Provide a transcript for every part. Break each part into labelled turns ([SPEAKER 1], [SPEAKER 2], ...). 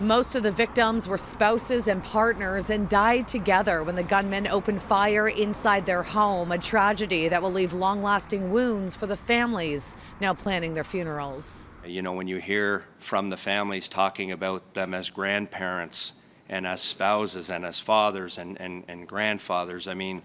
[SPEAKER 1] Most of the victims were spouses and partners and died together when the gunman opened fire inside their home, a tragedy that will leave long-lasting wounds for the families now planning their funerals.
[SPEAKER 2] You know, when you hear from the families talking about them as grandparents and as spouses and as fathers and grandfathers, I mean,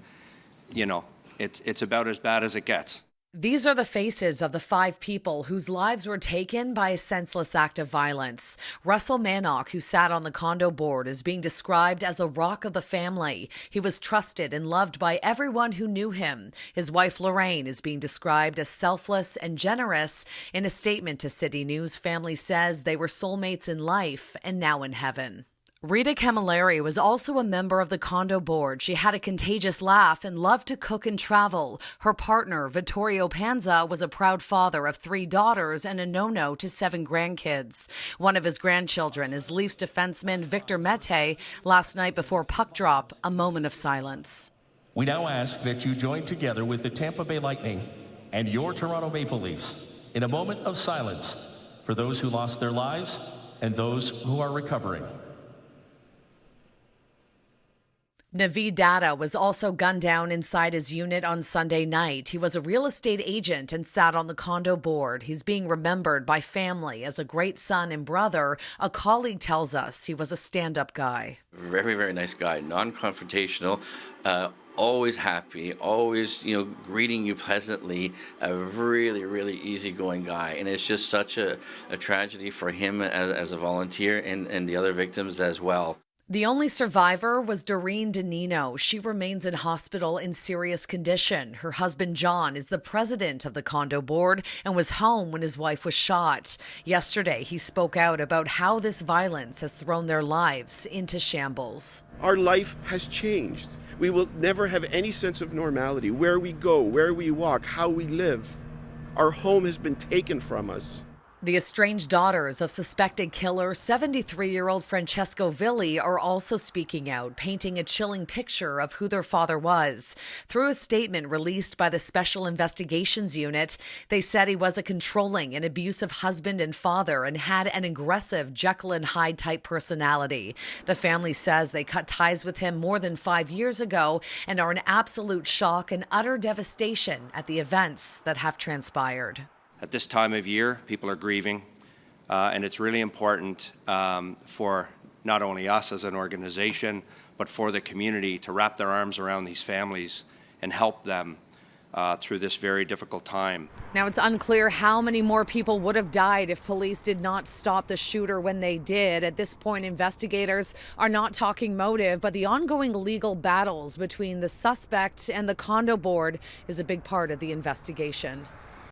[SPEAKER 2] you know, it's about as bad as it gets.
[SPEAKER 1] These are the faces of the 5 people whose lives were taken by a senseless act of violence. Russell Manock, who sat on the condo board, is being described as a rock of the family. He was trusted and loved by everyone who knew him. His wife, Lorraine, is being described as selfless and generous. In a statement to CityNews, family says they were soulmates in life and now in heaven. Rita Camilleri was also a member of the condo board. She had a contagious laugh and loved to cook and travel. Her partner, Vittorio Panza, was a proud father of 3 daughters and a no-no to 7 grandkids. One of his grandchildren is Leafs defenseman Victor Mete. Last night before puck drop, a moment of silence.
[SPEAKER 3] We now ask that you join together with the Tampa Bay Lightning and your Toronto Maple Leafs in a moment of silence for those who lost their lives and those who are recovering.
[SPEAKER 1] Naveed Data was also gunned down inside his unit on Sunday night. He was a real estate agent and sat on the condo board. He's being remembered by family as a great son and brother. A colleague tells us he was a stand-up guy.
[SPEAKER 4] Very, very nice guy, non-confrontational, always happy, always, greeting you pleasantly, a really, really easygoing guy. And it's just such a tragedy for him as a volunteer and the other victims as well.
[SPEAKER 1] The only survivor was Doreen DeNino. She remains in hospital in serious condition. Her husband, John, is the president of the condo board and was home when his wife was shot. Yesterday, he spoke out about how this violence has thrown their lives into shambles.
[SPEAKER 5] Our life has changed. We will never have any sense of normality. Where we go, where we walk, how we live. Our home has been taken from us.
[SPEAKER 1] The estranged daughters of suspected killer 73-year-old Francesco Villi are also speaking out, painting a chilling picture of who their father was. Through a statement released by the Special Investigations Unit, they said he was a controlling and abusive husband and father and had an aggressive Jekyll and Hyde type personality. The family says they cut ties with him more than 5 years ago and are in absolute shock and utter devastation at the events that have transpired.
[SPEAKER 2] At this time of year, people are grieving, and it's really important for not only us as an organization, but for the community to wrap their arms around these families and help them through this very difficult time.
[SPEAKER 1] Now, it's unclear how many more people would have died if police did not stop the shooter when they did. At this point, investigators are not talking motive, but the ongoing legal battles between the suspect and the condo board is a big part of the investigation.